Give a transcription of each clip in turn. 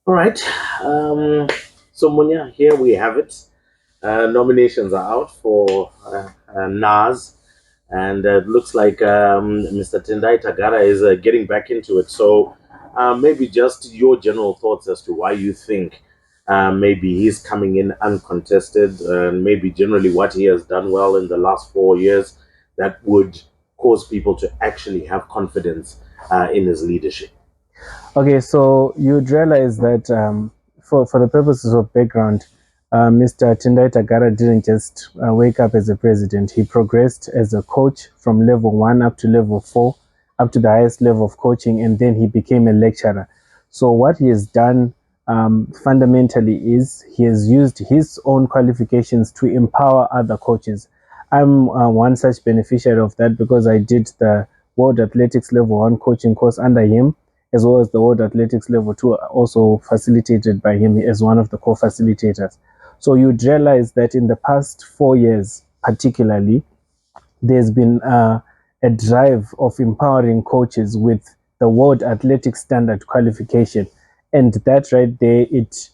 All right. So Munya, here we have it. Nominations are out for NAAZ, and it looks like Mr. Tendai Tagara is getting back into it. So maybe just your general thoughts as to why you think maybe he's coming in uncontested, and maybe generally what he has done well in the last 4 years that would cause people to actually have confidence in his leadership. Okay, so you'd realize that for the purposes of background, Mr. Tendai Tagara didn't just wake up as a president. He progressed as a coach from level 1 up to level 4, up to the highest level of coaching, and then he became a lecturer. So what he has done fundamentally is he has used his own qualifications to empower other coaches. I'm one such beneficiary of that because I did the World Athletics Level 1 coaching course under him, as well as the World Athletics Level 2, also facilitated by him as one of the co-facilitators. So you'd realize that in the past 4 years, particularly, there's been a drive of empowering coaches with the World Athletic Standard qualification. And that right there, it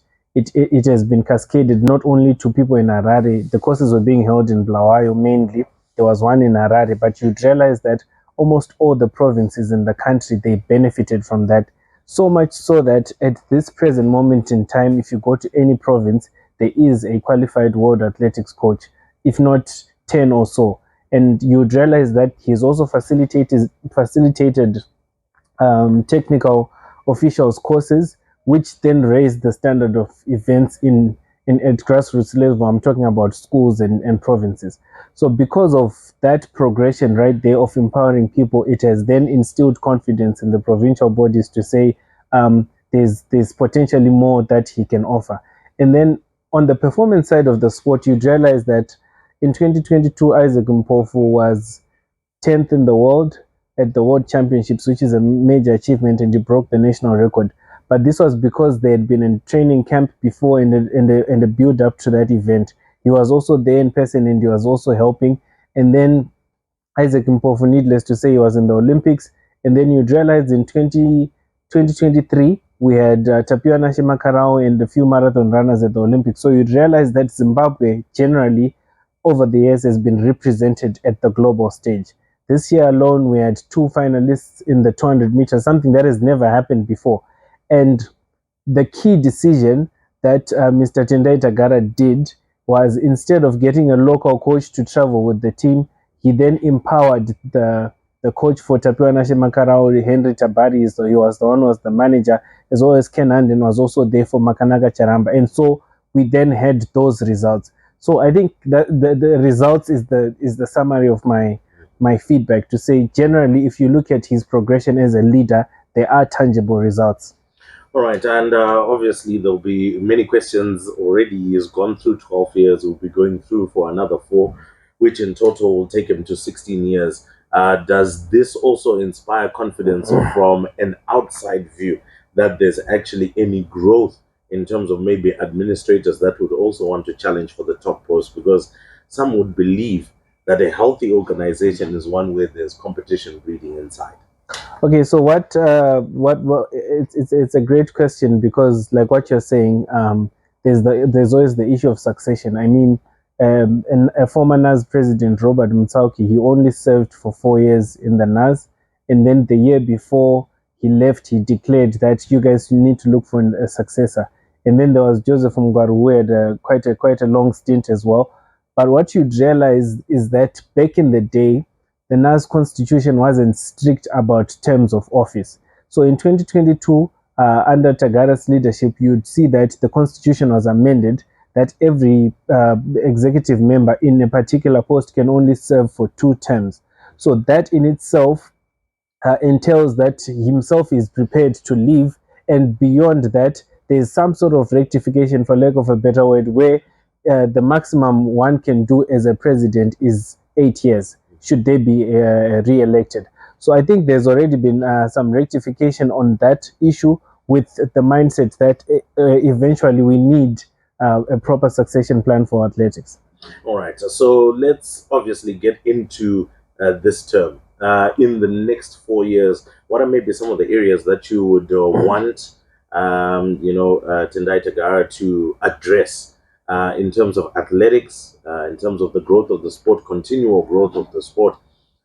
has been cascaded not only to people in Harare. The courses were being held in Bulawayo mainly. There was one in Harare, but you'd realize that almost all the provinces in the country, they benefited from that. So much so that at this present moment in time, if you go to any province, there is a qualified world athletics coach, if not 10 or so. And you'd realize that he's also facilitated technical officials courses, which then raise the standard of events in at grassroots level. I'm talking about schools and provinces. So because of that progression right there of empowering people, it has then instilled confidence in the provincial bodies to say there's potentially more that he can offer. And then on the performance side of the sport, you'd realize that in 2022, Isaac Mpofu was 10th in the world at the World Championships, which is a major achievement, and he broke the national record. But this was because they had been in training camp before in the build up to that event. He was also there in person and he was also helping. And then Isaac Mpofu, needless to say, he was in the Olympics. And then you'd realize in 2023, we had Tapio Nashimakarao and a few marathon runners at the Olympics. So you'd realize that Zimbabwe generally over the years has been represented at the global stage. This year alone, we had two finalists in the 200 meters, something that has never happened before. And the key decision that Mr. Tendai Tagara did was, instead of getting a local coach to travel with the team, he then empowered the coach for Tapio Nashimakarao, Henry Tabari. So he was the one who was the manager, as well as Ken Anden was also there for Makanaga Charamba. And so we then had those results. So I think that the results is the summary of my feedback, to say generally, if you look at his progression as a leader, there are tangible results. All right, and obviously there'll be many questions already. He's gone through 12 years, we'll be going through for another four, which in total will take him to 16 years. Does this also inspire confidence from an outside view that there's actually any growth in terms of maybe administrators that would also want to challenge for the top post? Because some would believe that a healthy organization is one where there's competition breeding inside. Okay, so what it's a great question, because like what you're saying, there's always the issue of succession. I mean, a former NAAZ president, Robert Mutsauki, he only served for 4 years in the NAAZ, and then the year before he left, he declared that you guys need to look for a successor. And then there was Joseph Mgwaru, who had quite a long stint as well. But what you'd realize is that back in the day, the NAAZ constitution wasn't strict about terms of office. So in 2022, under Tagara's leadership, you'd see that the constitution was amended, that every executive member in a particular post can only serve for 2 terms. So that in itself entails that himself is prepared to leave, and beyond that, there's some sort of rectification, for lack of a better word, where the maximum one can do as a president is 8 years, should they be re-elected. So I think there's already been some rectification on that issue, with the mindset that eventually we need a proper succession plan for athletics. All right, so let's obviously get into this term. In the next 4 years, what are maybe some of the areas that you would want Tendai Tagara to address in terms of athletics, in terms of the growth of the sport, continual growth of the sport?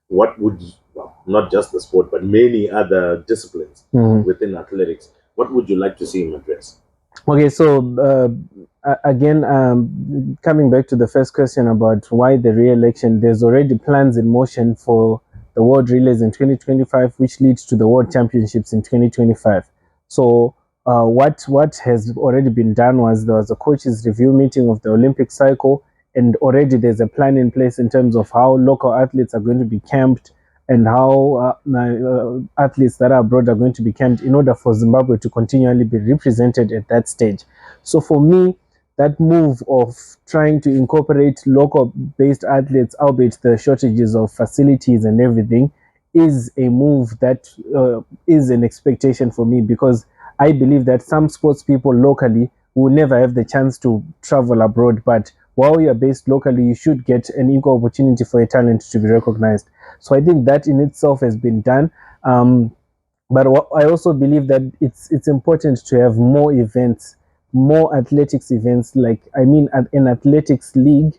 What would, well, not just the sport, but many other disciplines within athletics, what would you like to see him address? Okay, so again, coming back to the first question about why the re-election, there's already plans in motion for the World Relays in 2025, which leads to the World Championships in 2025. So what has already been done was there was a coaches review meeting of the Olympic cycle, and already there's a plan in place in terms of how local athletes are going to be camped and how athletes that are abroad are going to be camped in order for Zimbabwe to continually be represented at that stage. So for me, that move of trying to incorporate local-based athletes, albeit the shortages of facilities and everything, is a move that is an expectation for me, because I believe that some sports people locally will never have the chance to travel abroad, but while you're based locally, you should get an equal opportunity for your talent to be recognized. So I think that in itself has been done. But I also believe that it's important to have more events, more athletics events, like, I mean, an athletics league,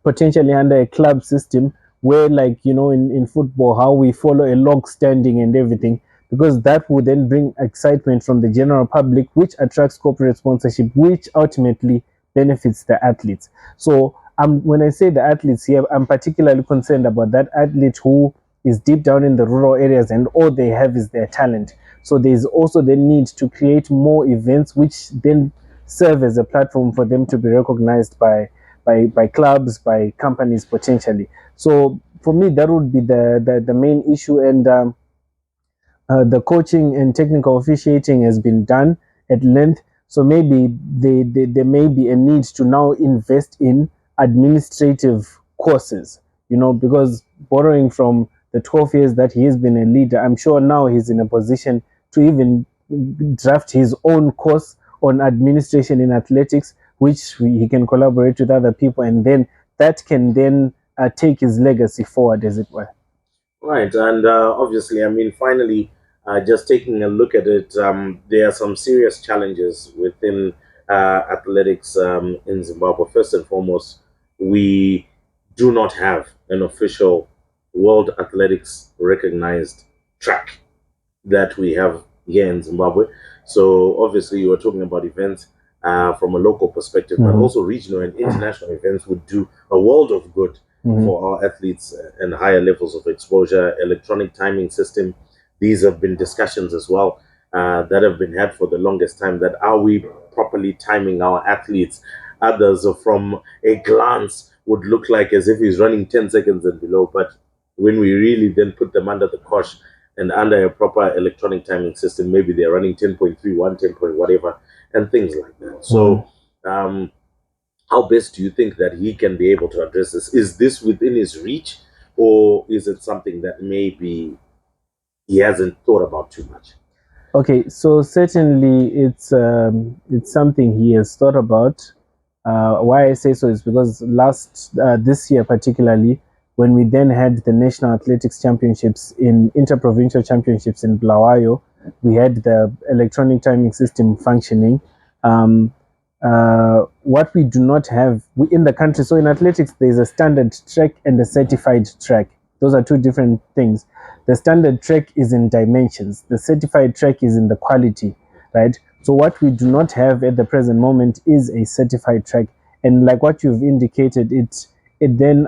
potentially under a club system, where, like, in football, how we follow a log standing and everything, because that would then bring excitement from the general public, which attracts corporate sponsorship, which ultimately benefits the athletes. So when I say the athletes here, I'm particularly concerned about that athlete who is deep down in the rural areas and all they have is their talent. So there's also the need to create more events which then serve as a platform for them to be recognized by clubs, by companies potentially. So for me, that would be the main issue. And the coaching and technical officiating has been done at length. So maybe there may be a need to now invest in administrative courses, because borrowing from the 12 years that he has been a leader, I'm sure now he's in a position to even draft his own course on administration in athletics, which he can collaborate with other people, and then that can then take his legacy forward, as it were. Right, and obviously, I mean, finally, just taking a look at it, there are some serious challenges within athletics in Zimbabwe. First and foremost, we do not have an official World Athletics recognized track that we have here in Zimbabwe. So obviously, you were talking about events from a local perspective, but also regional and international events would do a world of good for our athletes and higher levels of exposure. Electronic timing system, these have been discussions as well that have been had for the longest time, that are we properly timing our athletes? Others from a glance would look like as if he's running 10 seconds and below, but when we really then put them under the cosh and under a proper electronic timing system, maybe they're running 10.31, 10 point whatever, and things like that. So how best do you think that he can be able to address this? Is this within his reach, or is it something that maybe he hasn't thought about too much? Okay, so certainly it's something he has thought about. Why I say so is because this year particularly, when we then had the National Athletics Championships Interprovincial Championships in Bulawayo, we had the electronic timing system functioning. What we do not have in the country, so in athletics, there's a standard track and a certified track. Those are two different things. The standard track is in dimensions. The certified track is in the quality, right? So what we do not have at the present moment is a certified track. And like what you've indicated, it then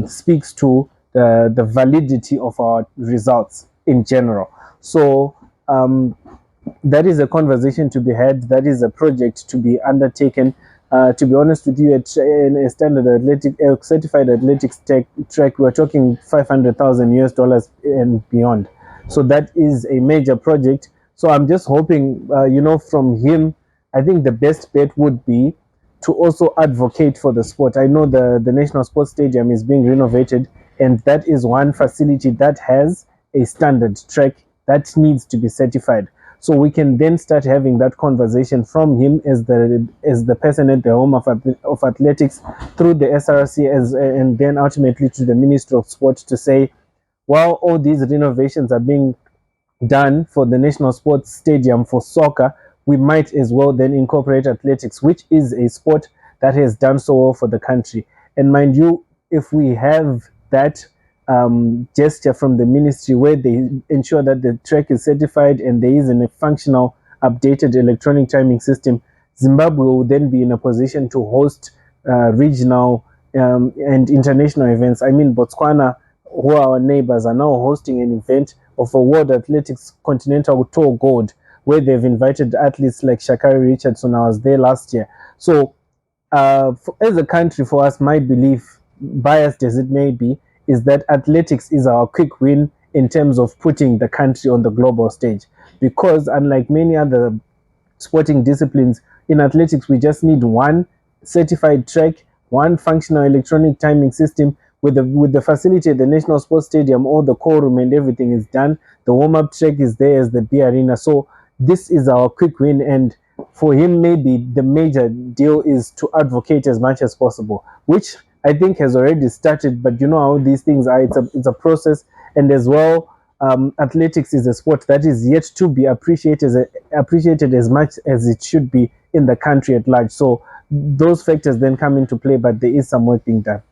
speaks to the validity of our results in general. So that is a conversation to be had. That is a project to be undertaken. To be honest with you, at a standard certified athletics track, we're talking $500,000 and beyond. So that is a major project. So I'm just hoping, from him, I think the best bet would be to also advocate for the sport. I know the National Sports Stadium is being renovated, and that is one facility that has a standard track that needs to be certified. So we can then start having that conversation from him as the person at the home of athletics, through the SRC, and then ultimately to the Ministry of Sport, to say, while all these renovations are being done for the National Sports Stadium for soccer, we might as well then incorporate athletics, which is a sport that has done so well for the country. And mind you, if we have that gesture from the ministry where they ensure that the track is certified and there is a functional updated electronic timing system, Zimbabwe will then be in a position to host regional and international events. I mean, Botswana, who are our neighbors, are now hosting an event of a World Athletics Continental Tour Gold, where they've invited athletes like Shakari Richardson. I was there last year. So, as a country, for us, my belief, biased as it may be, is that athletics is our quick win in terms of putting the country on the global stage. Because unlike many other sporting disciplines, in athletics, we just need one certified track, one functional electronic timing system. With the facility at the National Sports Stadium, all the core room and everything is done. The warm-up track is there as the B Arena. So this is our quick win, and for him, maybe the major deal is to advocate as much as possible, which I think has already started. But you know how these things are; it's a process, and as well, athletics is a sport that is yet to be appreciated as much as it should be in the country at large. So those factors then come into play, but there is some work being done.